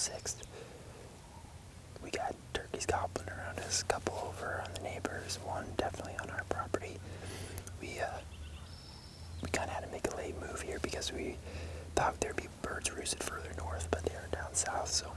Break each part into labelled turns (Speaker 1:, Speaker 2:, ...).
Speaker 1: 6th. We got turkeys gobbling around us, a couple over on the neighbors, one definitely on our property. We kind of had to make a late move here because we thought there'd be birds roosted further north, but they are down south, so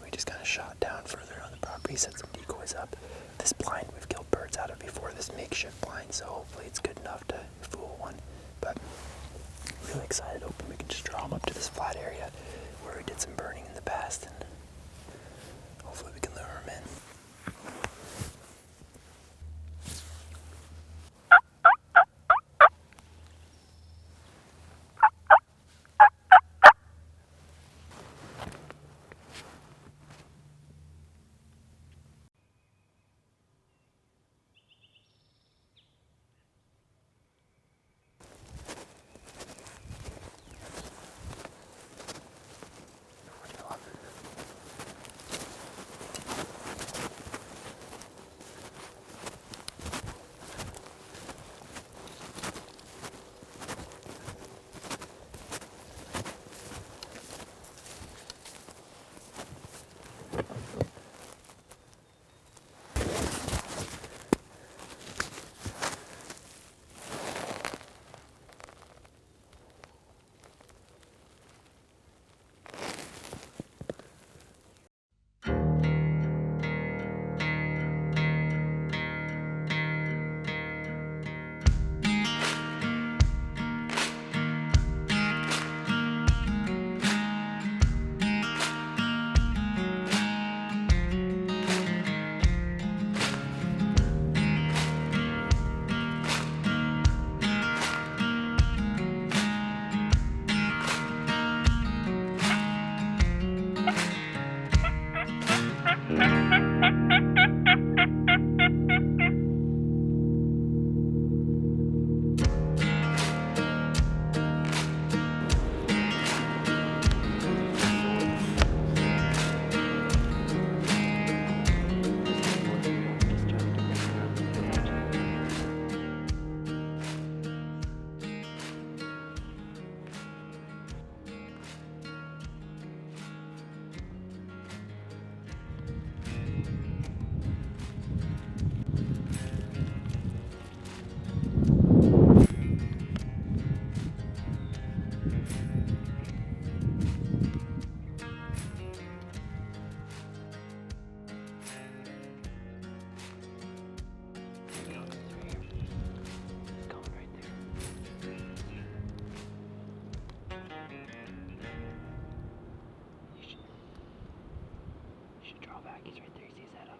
Speaker 1: we just kind of shot down further on the property, set some decoys up. This blind we've killed birds out of before, this makeshift blind, so hopefully it's good enough to fool one. But really excited, hoping we can just draw them up to this flat area where we did some burning in the past, and hopefully we can lure them in. He's right there. He sees that up.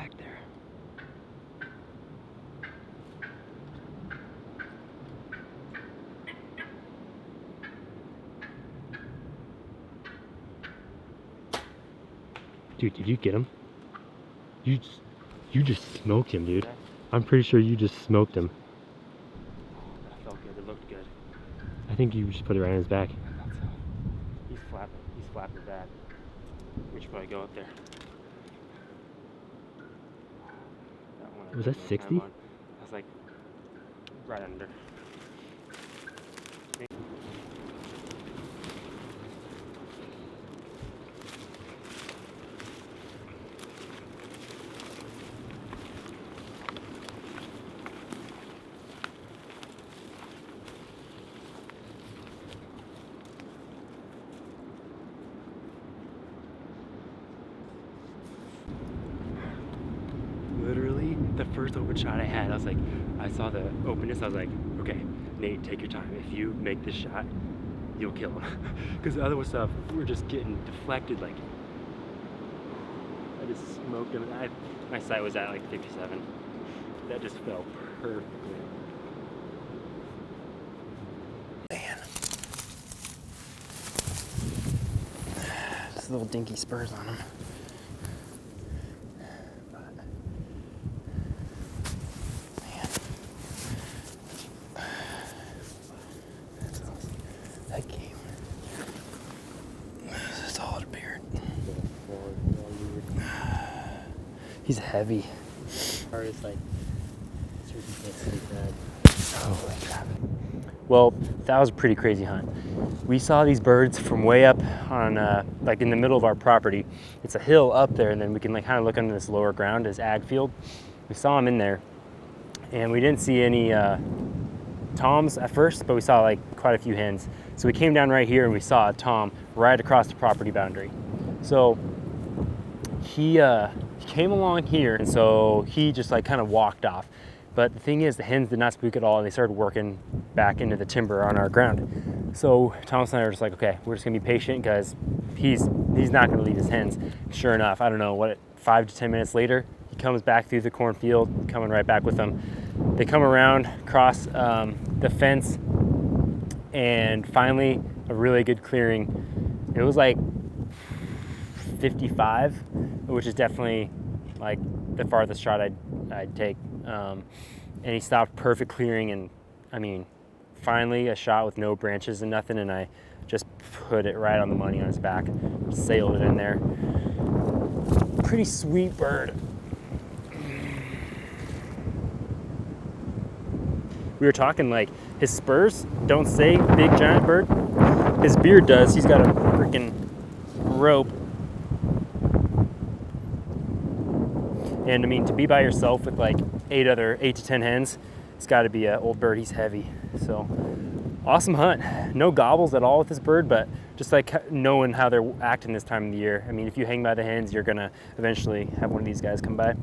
Speaker 1: back there.
Speaker 2: Dude, did you get him? You just smoked him, dude. I'm pretty sure you just smoked him.
Speaker 1: That felt good. It looked good.
Speaker 2: I think you just put it right on his back.
Speaker 1: I thought so. He's flapping bad. We should probably go up there. That one
Speaker 2: Was that 60?
Speaker 1: That's like right under. Literally, the first open shot I had, I saw the openness, I was like, okay, Nate, take your time. If you make this shot, you'll kill him. Because the other stuff, we're just getting deflected, like, I just smoked him. My sight was at like 57. That just fell perfectly. Man. Just little dinky spurs on him. That game. That's all it appeared. He's heavy.
Speaker 2: Hardest, like, turkey can't sleep bad.
Speaker 1: Holy crap. Well, that was a pretty crazy hunt. We saw these birds from way up on, like in the middle of our property. It's a hill up there, and then we can like kind of look under this lower ground as ag field. We saw them in there, and we didn't see any toms at first, but we saw like quite a few hens. So we came down right here and we saw a tom right across the property boundary. So he came along here, and so he just like kind of walked off. But the thing is, the hens did not spook at all, and they started working back into the timber on our ground. So Thomas and I were just like, okay, we're just gonna be patient because he's not gonna leave his hens. Sure enough, I don't know, 5 to 10 minutes later, he comes back through the cornfield, coming right back with them. They come around, cross the fence, and finally a really good clearing. It was like 55, which is definitely like the farthest shot I'd take. And he stopped perfect clearing, and I mean, finally a shot with no branches and nothing, and I just put it right on the money on his back, sailed it in there. Pretty sweet bird. We were talking like his spurs don't say big giant bird. His beard does. He's got a freaking rope. And I mean, to be by yourself with like 8 to 10 hens, it's got to be an old bird. He's heavy. So awesome hunt. No gobbles at all with this bird, but just like knowing how they're acting this time of the year. I mean, if you hang by the hens, you're gonna eventually have one of these guys come by.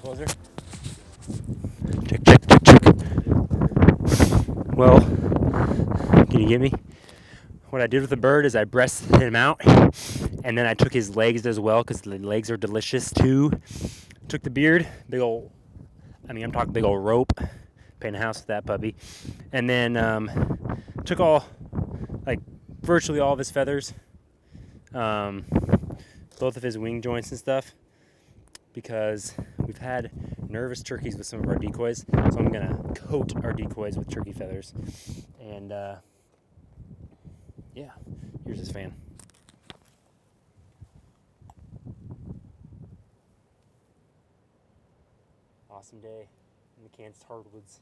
Speaker 1: Closer. Check, check, check, check. Well, can you get me? What I did with the bird is I breasted him out, and then I took his legs as well, because the legs are delicious too. Took the beard, big old, I'm talking big old rope, paint a house with that puppy. And then took virtually all of his feathers, both of his wing joints and stuff, because we've had nervous turkeys with some of our decoys, so I'm gonna coat our decoys with turkey feathers. And yeah, here's his fan.
Speaker 2: awesome day in the Kansas hardwoods.